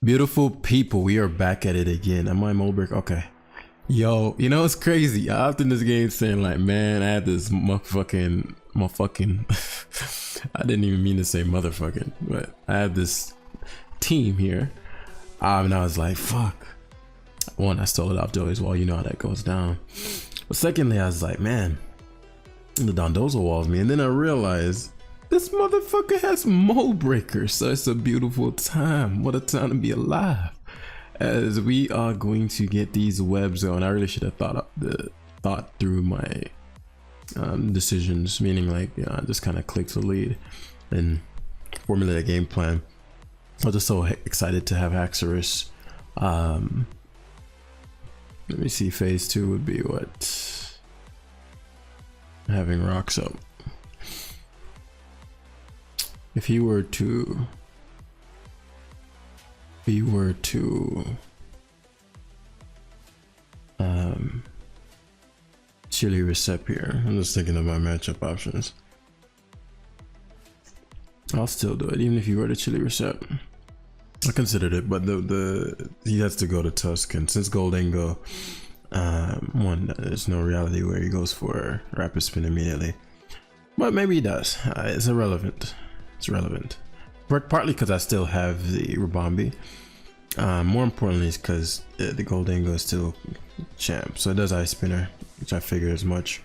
Beautiful people, we are back at it again. Am I Mulbrick? Okay. Yo, you know it's crazy. I often this game saying like, man, I had this motherfucking. I didn't even mean to say motherfucking, but I had this team here. And I was like, fuck. One, I stole it off Joey's wall. You know how that goes down. But secondly, I was like, man, the Dondozo walls me, and then I realized this motherfucker has mold breakers, so it's a beautiful time. What a time to be alive. As we are going to get these webs going. I really should have thought through my decisions, meaning like, you know, I just kind of clicked the lead and formulate a game plan. I was just so excited to have Haxorus. Let me see, phase 2 would be what? Having rocks up. If he were to chili recep here. I'm just thinking of my matchup options. I'll still do it, even if you were to chili recep. I considered it, but he has to go to Tusk, and since Goldango, one, there's no reality where he goes for rapid spin immediately. But maybe he does. It's irrelevant. It's relevant. Partly because I still have the Rubambi. More importantly, is because the Goldango is still champ, so it does Ice Spinner, which I figure as much.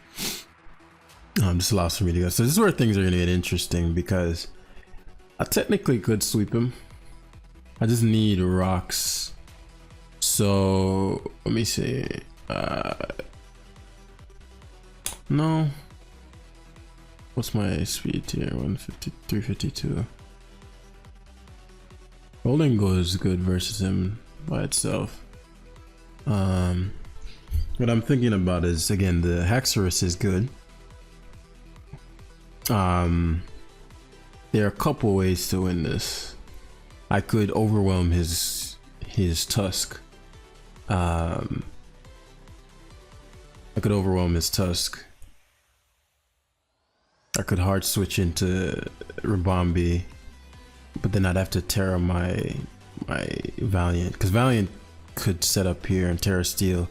This allows for me to go. So this is where things are going to get interesting, because I technically could sweep him. I just need rocks. So let me see. No. What's my speed here? 150, 352. Goldango is good versus him by itself. What I'm thinking about is, again, the Haxorus is good. There are a couple ways to win this. I could overwhelm his Tusk. I could overwhelm his Tusk. I could hard switch into Rubambi, but then I'd have to Terra my Valiant, because Valiant could set up here and Terra Steel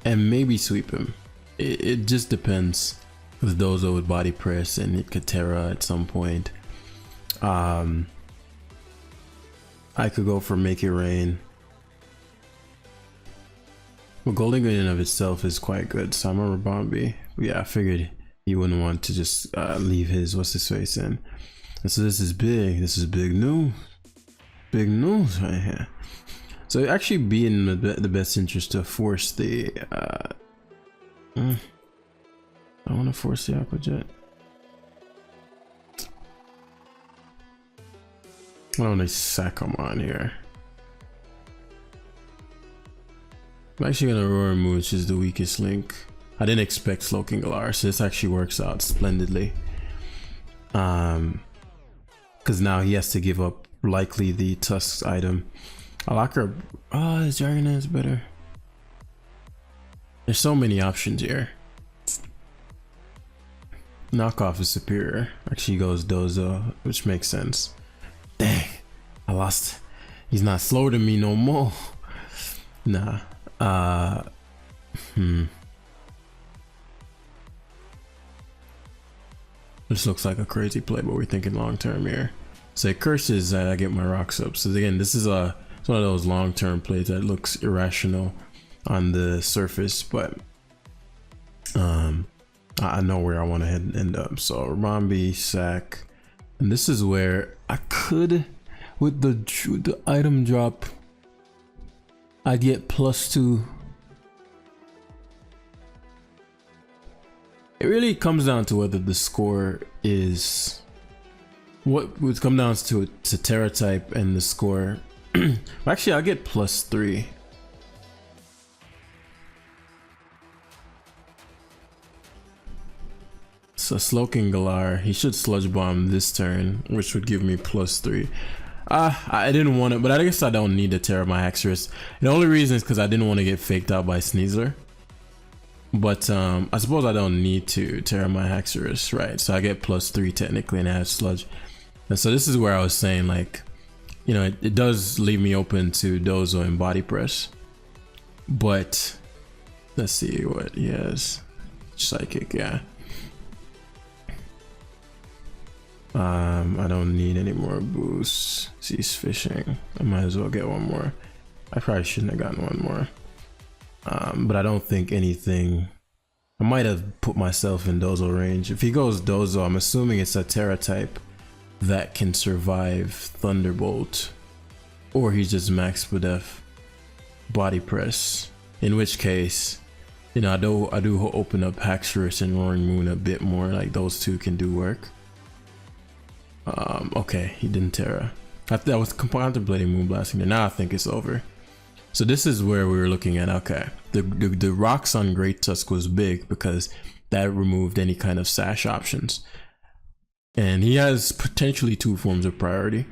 and maybe sweep him. It just depends, because Dozo would body press and it could Terra at some point. I could go for Make It Rain. Well, Golden in and of itself is quite good, so I'm a Rubambi. Yeah, I figured he wouldn't want to just leave his what's his face in. And so this is big news. Big news right here. So it actually be in the best interest to force the I want to force the Aqua Jet. I don't want to sack him on here. I'm actually gonna Roar Moon, which is the weakest link. I didn't expect Slowking Galar, so this actually works out splendidly. Because now he has to give up likely the Tusk item. Alakra, his Dragonair is better. There's so many options here. Knockoff is superior. Actually goes Dozo, which makes sense. Dang, I lost. He's not slower than me no more. Nah. This looks like a crazy play, but we're thinking long term here. So it curses that I get my rocks up. So again, this is it's one of those long term plays that looks irrational on the surface, but I know where I want to head and end up. So Rubambi, sack, and this is where I could, with the item drop, I get +2. It really comes down to whether the score is what would come down to Terra type and the score. Actually, I'll get +3. So Slowking Galar, he should Sludge Bomb this turn, which would give me +3. I didn't want it, but I guess I don't need to Terra my Haxorus. The only reason is because I didn't want to get faked out by Sneasler. But I suppose I don't need to Terra my Haxorus, right? So I get +3 technically and I have Sludge. And so this is where I was saying, like, you know, it does leave me open to Dozo and body press. But let's see what he has. Psychic, yeah. I don't need any more boosts. Cease fishing. I might as well get one more. I probably shouldn't have gotten one more. But I don't think anything. I might have put myself in Dozo range. If he goes Dozo, I'm assuming it's a Terra type that can survive Thunderbolt, or he's just max def body press. In which case, you know, I do open up Haxorus and Roaring Moon a bit more. Like those two can do work. Okay, he didn't Terra. I was contemplating Moonblasting there. Now I think it's over. So this is where we were looking at. Okay, the rocks on Great Tusk was big because that removed any kind of sash options, and he has potentially 2 forms of priority.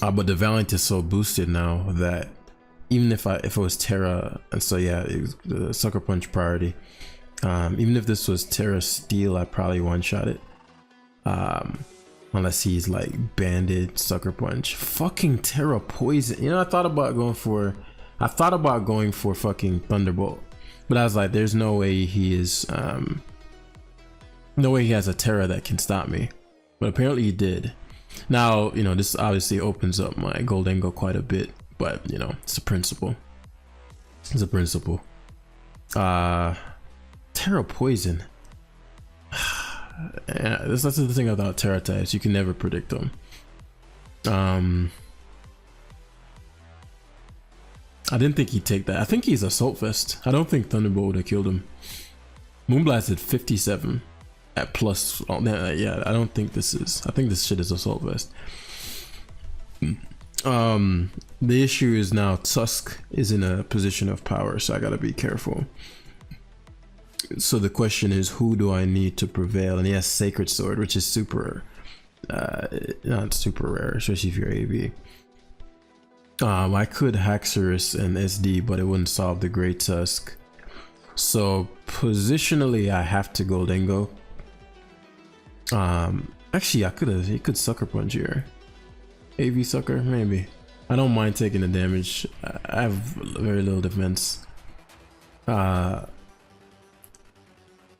But the Valiant is so boosted now that even if it was Terra, and so yeah, it was the Sucker Punch priority. Even if this was Terra Steel, I probably one-shot it. Unless he's like Banded, Sucker Punch, fucking Terra Poison. You know, I thought about going for fucking Thunderbolt, but I was like, there's no way he is, no way he has a Terra that can stop me. But apparently he did. Now, you know, this obviously opens up my Goldengo quite a bit, but you know, it's a principle. It's a principle. Terra Poison. Yeah, that's the thing about Terra types. You can never predict them. I didn't think he'd take that. I think he's Assault Vest. I don't think Thunderbolt would have killed him. Moonblast at 57 at plus. Oh, yeah, I don't think this is. I think this shit is Assault Vest. The issue is now Tusk is in a position of power, so I gotta be careful. So the question is, who do I need to prevail? And he has Sacred Sword, which is super, not super rare, especially if you're AV. I could Haxorus and SD, but it wouldn't solve the Great Tusk. So positionally, I have to Goldengo. Actually, he could Sucker Punch here. AV Sucker, maybe. I don't mind taking the damage. I have very little defense.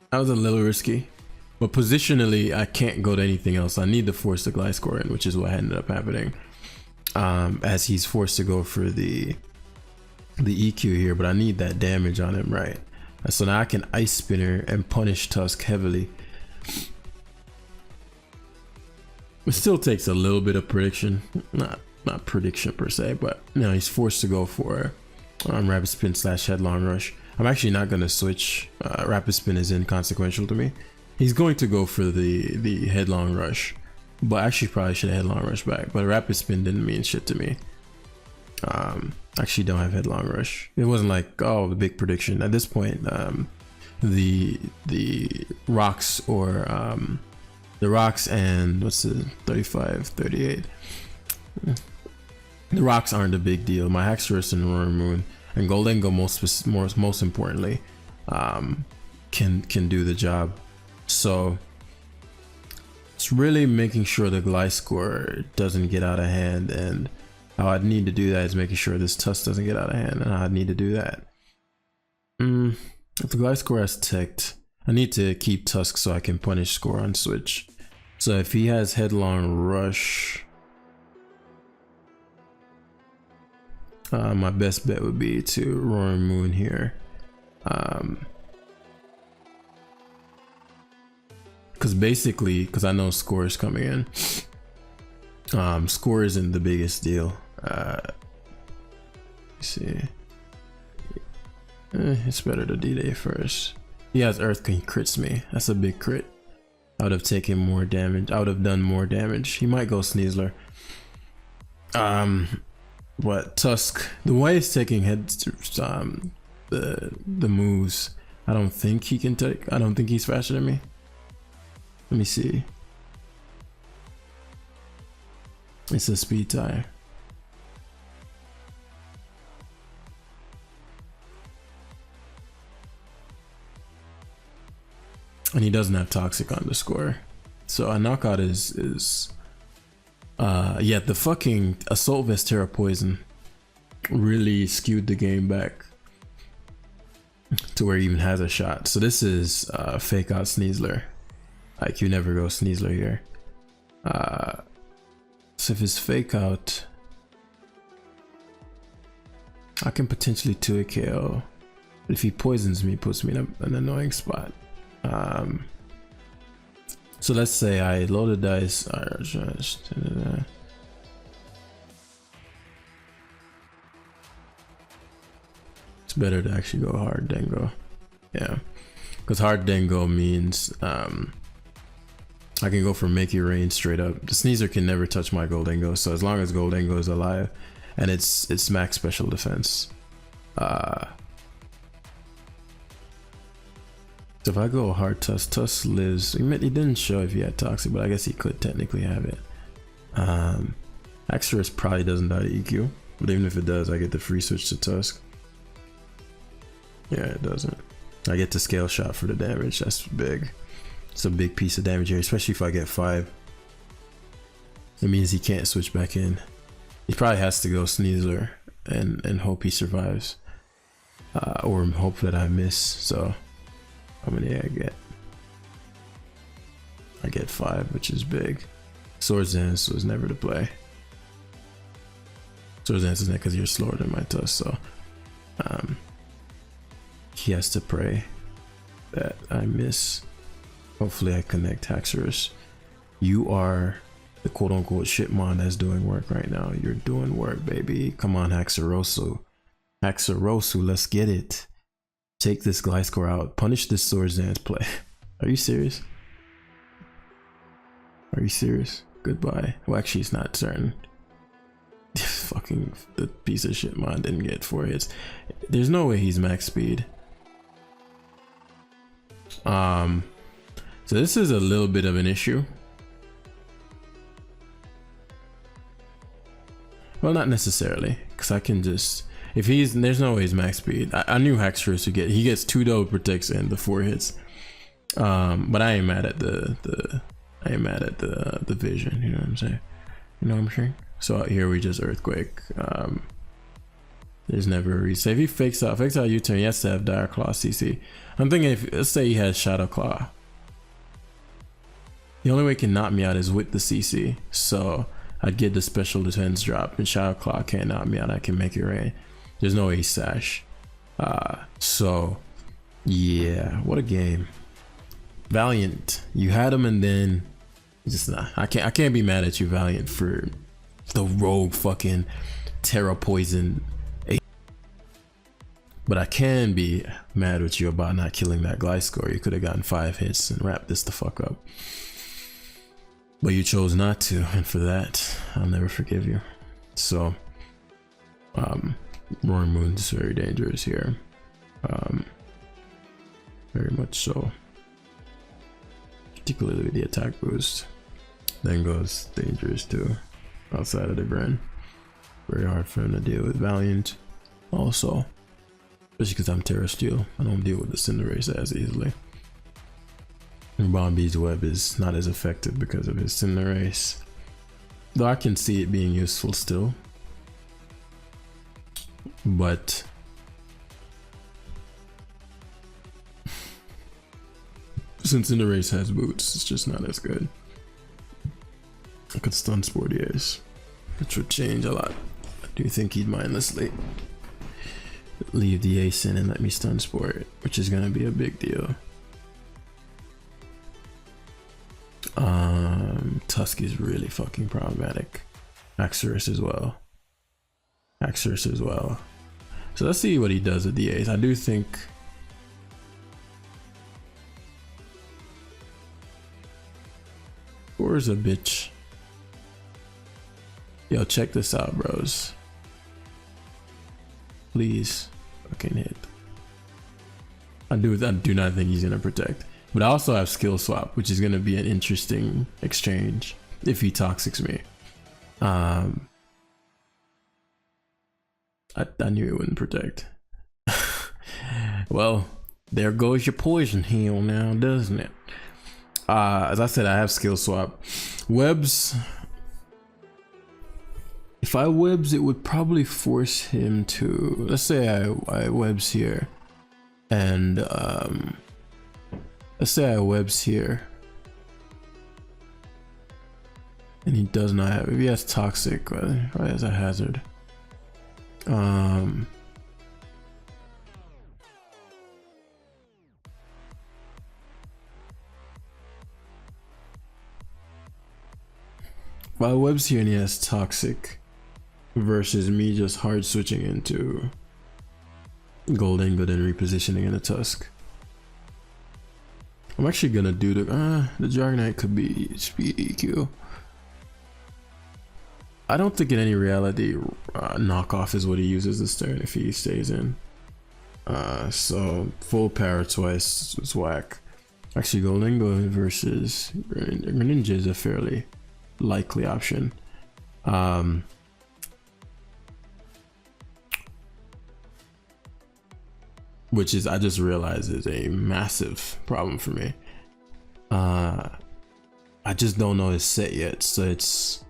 That was a little risky, but positionally I can't go to anything else. I need to force the Gliscor in, which is what ended up happening. As he's forced to go for the EQ here, but I need that damage on him, right? So now I can Ice Spinner and punish Tusk heavily. It still takes a little bit of prediction, not prediction per se, but you know, he's forced to go for Rapid Spin / Headlong Rush. I'm actually not going to switch. Rapid Spin is inconsequential to me. He's going to go for the Headlong Rush, but actually probably should have Headlong Rush back, but Rapid Spin didn't mean shit to me. Actually don't have Headlong Rush. It wasn't like, oh, the big prediction. At this point, the rocks or the rocks and what's the 35, 38? The rocks aren't a big deal. My Haxorus and Roaring Moon and Goldengo most importantly can do the job. So it's really making sure the Gliscor doesn't get out of hand, and how I'd need to do that is making sure this Tusk doesn't get out of hand, and how I'd need to do that. If the Gliscor has teched, I need to keep Tusk so I can punish score on switch. So if he has Headlong Rush, my best bet would be to Roaring Moon here. Because I know score is coming in. Score isn't the biggest deal. Let's see. It's better to D-Day first. He has Earth, he crits me. That's a big crit. I would have taken more damage. I would have done more damage. He might go Sneasler. But Tusk, the way it's taking heads to the moves, I don't think he can take. I don't think he's faster than me. Let me see. It's a speed tie. And he doesn't have Toxic on the score. So a knockout is Yeah, the fucking Assault Vest Terra Poison really skewed the game back to where he even has a shot. So this is fake out Sneasler. Like, you never go Sneasler here. So if it's fake out, I can potentially 2 KO. But if he poisons me, puts me in an annoying spot. So let's say I load the dice. It's better to actually go hard Dengo. Yeah, because hard Dengo means I can go for make your rain straight up. The Sneasler can never touch my Goldengo, so as long as Goldengo is alive, and it's max special defense. So if I go hard Tusk, Tusk lives. He didn't show if he had Toxic, but I guess he could technically have it. Axorus probably doesn't die to EQ, but even if it does, I get the free switch to Tusk. Yeah, it doesn't. I get to scale shot for the damage. That's big. It's a big piece of damage here, especially if I get 5. It means he can't switch back in. He probably has to go Sneasler and hope he survives, or hope that I miss. So how many I get? I get 5, which is big. Swords Dance was never to play. Swords Dance is not because you're slower than my Tusk, so he has to pray that I miss. Hopefully I connect Haxorus. You are the quote-unquote shitmon that's doing work right now. You're doing work, baby. Come on, Haxorosu. Haxorosu, let's get it. Take this Gliscor out. Punish this Swords Dance play. Are you serious? Are you serious? Goodbye. Well, actually, it's not certain. Fucking the piece of shit mon didn't get 4 hits. There's no way he's max speed. So this is a little bit of an issue. Well, not necessarily, because I can just, if he's, there's no way he's max speed. I knew Haxorus would get, he gets 2 double protects and the 4 hits. But I ain't mad at the vision, you know what I'm saying? You know what I'm saying? So out here we just Earthquake. There's never a reason. If he fakes out U-turn, he has to have Dire Claw CC. I'm thinking if, let's say he has Shadow Claw. The only way he can knock me out is with the CC. So I'd get the special defense drop and Shadow Claw can't knock me out. I can make it rain. There's no way he sash. So yeah, what a game. Valiant, you had him and then just nah. I can't be mad at you, Valiant, for the rogue fucking Terra Poison. But I can be mad with you about not killing that Gliscor. You could have gotten 5 hits and wrapped this the fuck up. But you chose not to, and for that, I'll never forgive you. So, Roaring Moon's very dangerous here. Very much so. Particularly with the attack boost. Then goes dangerous too, outside of the Gren. Very hard for him to deal with. Valiant also. Especially because I'm Terra Steel. I don't deal with the Cinderace as easily. And Bombee's Web is not as effective because of his Cinderace. Though I can see it being useful still. But since Cinderace has boots, it's just not as good. I could stun Sportiers, which would change a lot. I do think he'd mindlessly leave the ace in and let me stun Sport, which is gonna be a big deal. Tusk is really fucking problematic. Haxorus as well. Haxorus as well. So let's see what he does with the ace. I do think Score's a bitch. Yo, check this out, bros. Please fucking hit. I do not think he's gonna protect. But I also have skill swap, which is gonna be an interesting exchange if he toxics me. I knew he wouldn't protect. Well, there goes your poison heal now, doesn't it? As I said, I have skill swap. Webs, If I webs, it would probably force him to, let's say I webs here, and let's say I webs here, and he does not have, if he has toxic, probably has a hazard. If I webs here and he has toxic, versus me just hard switching into Golding but then repositioning in the Tusk. I'm actually gonna do the Dragonite could be speed EQ. I don't think in any reality knockoff is what he uses this turn if he stays in. So full power twice is whack. Actually Goldingo versus Greninja is a fairly likely option. Which is, I just realized, is a massive problem for me. I just don't know his set yet, so it's,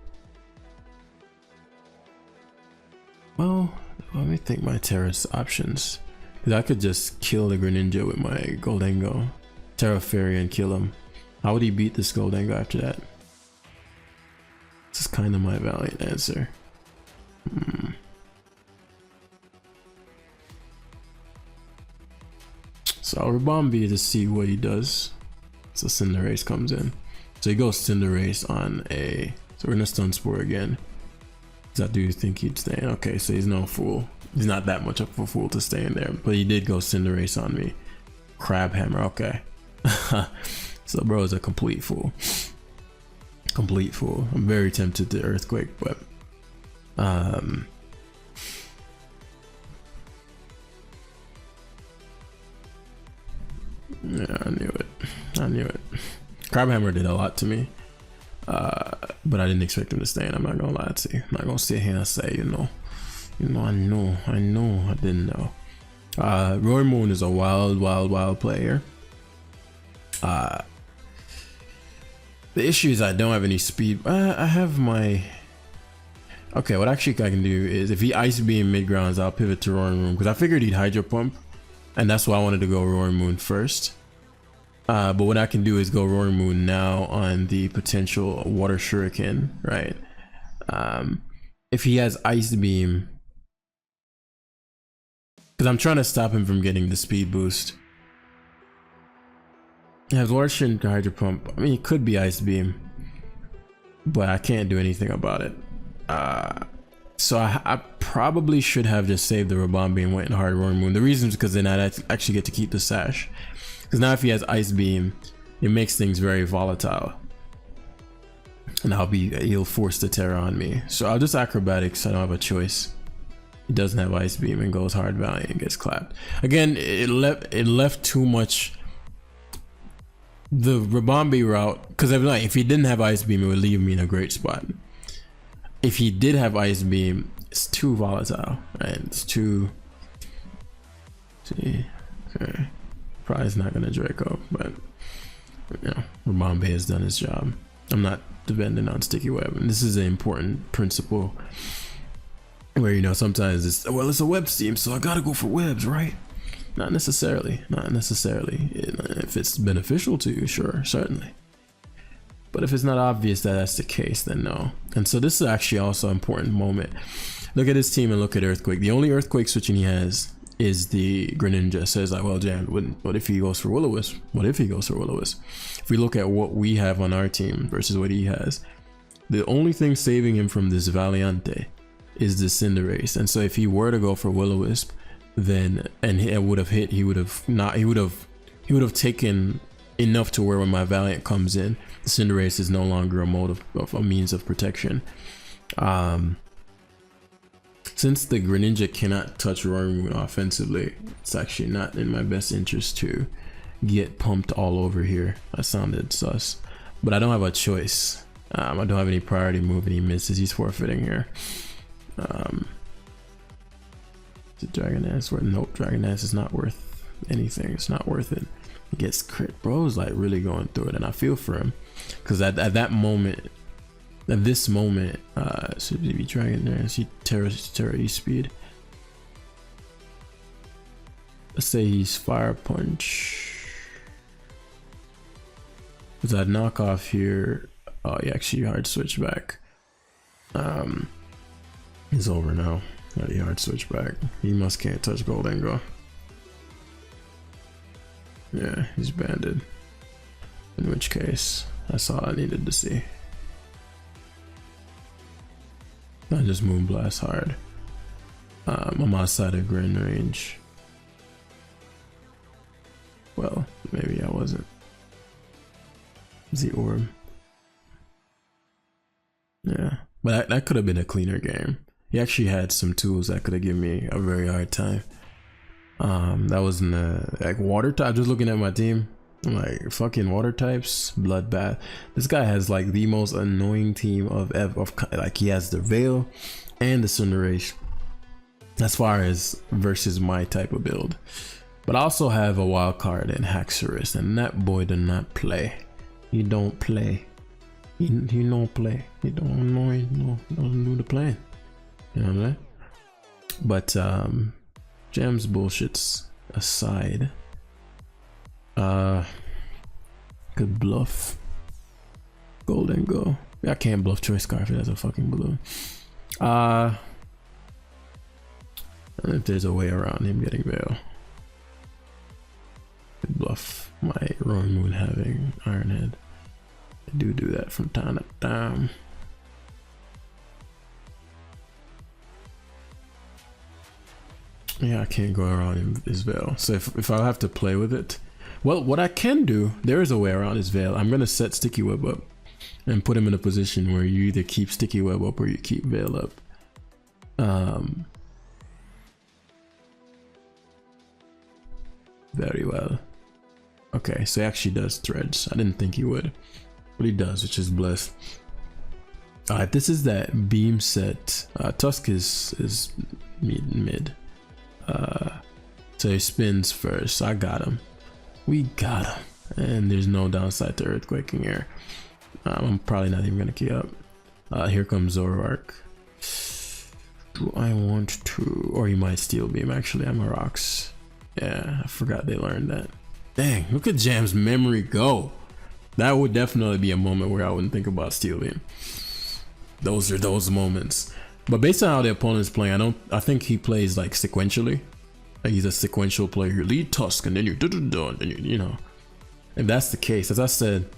well, let me think my Terrace options, because I could just kill the Greninja with my Goldingo, Terra Fairy, and kill him. How would he beat this Goldingo after that? This is kind of my valiant answer. So I'll Rebombi to see what he does. So Cinderace comes in. So he goes Cinderace on a, so we're gonna Stun Spore again. Because I do think he'd stay in. Okay, so he's no fool. He's not that much of a fool to stay in there, but he did go Cinderace on me. Crab Hammer, okay. So bro is a complete fool. Complete fool. I'm very tempted to Earthquake, but yeah, I knew it. I knew it. Crabhammer did a lot to me, but I didn't expect him to stay in. I'm not gonna lie to you. I'm not gonna sit here and say, I know, I didn't know. Roy Moon is a wild player. The issue is I don't have any speed. I have my. Okay, what actually I can do is if he Ice Beam mid grounds, I'll pivot to Roaring Moon because I figured he'd Hydro Pump. And that's why I wanted to go Roaring Moon first. But what I can do is go Roaring Moon now on the potential Water Shuriken, right? If he has Ice Beam, because I'm trying to stop him from getting the speed boost. He has Water Shuriken to Hydro Pump. I mean, he could be Ice Beam, but I can't do anything about it. So I probably should have just saved the Rebombi and went in hard Roaring Moon. The reason is because then I'd actually get to keep the Sash. Because now if he has Ice Beam, it makes things very volatile. And he'll force the Terra on me. So I'll just Acrobatics, I don't have a choice. He doesn't have Ice Beam and goes hard Valiant and gets clapped. Again, it left too much. The Rebombi route, because if he didn't have Ice Beam, it would leave me in a great spot. If he did have Ice Beam, it's too volatile, right? It's too. See, okay. Probably is not gonna Draco, but Rebombi has done his job. I'm not dependent on Sticky Web, and this is an important principle. Where sometimes it's it's a web team, so I gotta go for webs, right? Not necessarily. Not necessarily. If it's beneficial to you, sure, certainly. But if it's not obvious that that's the case, then no. And so this is actually also an important moment. Look at his team and look at Earthquake. The only Earthquake switching he has is the Greninja. Says like, well, Jam, what if he goes for Will-O-Wisp? What if he goes for Will-O-Wisp? If we look at what we have on our team versus what he has, the only thing saving him from this Valiante is the Cinderace. And so if he were to go for Will-O-Wisp, then it would have hit, he would have taken enough to where when my Valiant comes in, the Cinderace is no longer a mode of a means of protection. Since the Greninja cannot touch Roaring Moon offensively, it's actually not in my best interest to get pumped all over here. That sounded sus, but I don't have a choice. I don't have any priority move and he misses. He's forfeiting here. Dragonesse, nope, Dragonesse is not worth anything. It's not worth it. He gets crit. Bro's like really going through it, and I feel for him because at that moment At this moment, should be dragging there and see Terra E speed. Let's say he's Fire Punch. With that knockoff here, oh, he actually hard switch back. He's over now. He hard switch back. He must can't touch Goldengo. Yeah, he's banded. In which case, that's all I needed to see. I just Moonblast hard. I'm outside of Grand Range. Well, maybe I wasn't. The orb. Yeah, but that could have been a cleaner game. He actually had some tools that could have given me a very hard time. That was in the like water type. Just looking at my team, I'm like fucking water types, bloodbath. This guy has like the most annoying team of like he has the Veil and the Cinderace as far as versus my type of build. But I also have a wild card in Haxorus, and that boy did not play. He don't play. He don't play. He don't know. He doesn't do the playing. You know what I'm saying? But Jam's bullshits aside, could bluff Goldengo. I can't bluff Choice Scarf. That's a fucking balloon. And if there's a way around him getting Veil, could bluff my Roaring Moon having Iron Head. I do that from time to time. Yeah, I can't go around his Veil. So if I have to play with it, well, what I can do, there is a way around his Veil. I'm gonna set Sticky Web up and put him in a position where you either keep Sticky Web up or you keep Veil up. Very well. Okay, so he actually does Threads. I didn't think he would, but he does, which is blessed. Alright, this is that beam set. Tusk is mid. So he spins first. I got him. We got him. And there's no downside to Earthquaking here. I'm probably not even gonna key up. Here comes Zoroark. Do I want to? Or he might Steel Beam. Actually, I'm a Rocks. Yeah, I forgot they learned that. Dang, look at Jam's memory go. That would definitely be a moment where I wouldn't think about Steel Beam. Those are those moments. But based on how the opponent's playing, I think he plays like sequentially. Like he's a sequential player. You lead Tusk and then you you know. If that's the case, as I said,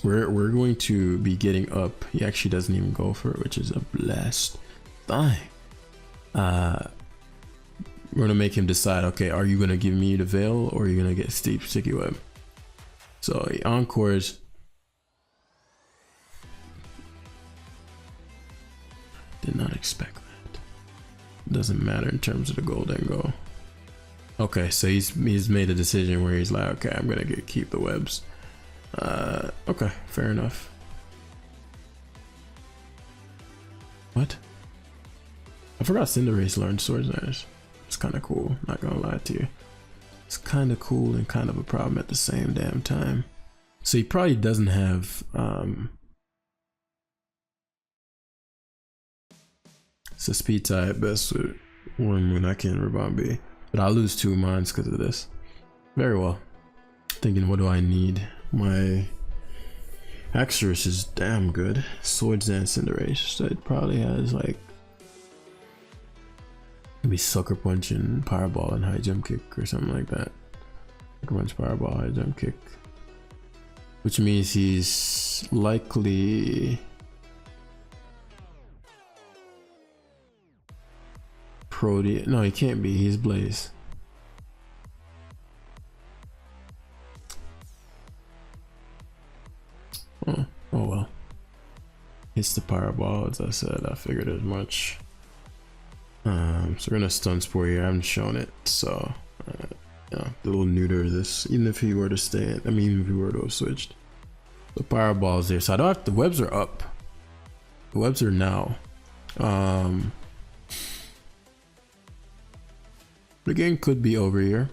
we're going to be getting up. He actually doesn't even go for it, which is a blast. Fine. We're gonna make him decide, okay, are you gonna give me the Veil or are you gonna get Sticky Web? So he encores. Did not expect that. Doesn't matter in terms of the Goldengo. Okay, so he's made a decision where he's like, okay, I'm gonna keep the webs. Okay, fair enough. What? I forgot Cinderace learned Swords Dance. It's kind of cool, not gonna lie to you. It's kind of cool and kind of a problem at the same damn time. So he probably doesn't have it's a speed tie at best with Roaring Moon. I can't rebound B, but I'll lose 2 mines because of this. Very well. Thinking, what do I need? My Haxorus is damn good. Swords Dance Cinderace. So it probably has like maybe Sucker Punch and Powerball and High Jump Kick or something like that. Sucker Punch, Powerball, High Jump Kick. Which means he's likely Proteus. No, he can't be. He's Blaze. Oh well. It's the Powerball, as I said. I figured as much. So we're gonna Stun Spore here. I haven't shown it, so yeah, a little neuter this. Even if he were to stay, even if he were to have switched, the Powerball is there, so I don't have. The webs are up. The webs are now. The game could be over here,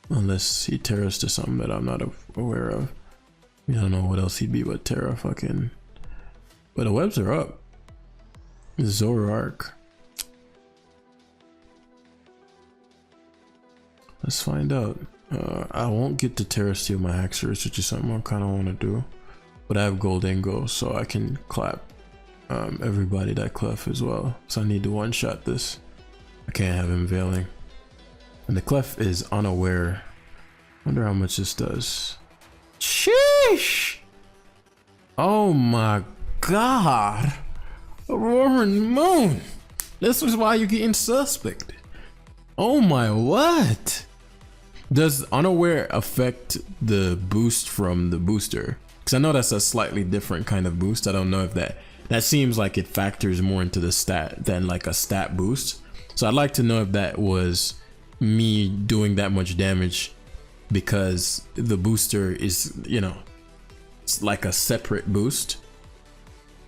unless he Terras to something that I'm not aware of. I don't know what else he'd be but Terra fucking But the webs are up. Zoroark. Let's find out. I won't get to Terra Steel my Axers, which is something I kind of want to do. But I have Goldengo, so I can clap everybody that Clef as well. So I need to one-shot this. I can't have him Veiling. And the Clef is unaware. Wonder how much this does. Sheesh! Oh my god! A roaring moon! This is why you're getting suspect. Oh my what? Does unaware affect the boost from the booster? Because I know that's a slightly different kind of boost. I don't know if that seems like it factors more into the stat than like a stat boost. So I'd like to know if that was me doing that much damage because the booster is, you know, it's like a separate boost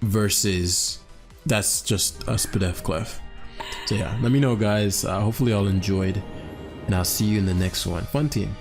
versus that's just a Spadef Clef. So yeah, let me know guys. Hopefully y'all enjoyed, and I'll see you in the next one. Fun team.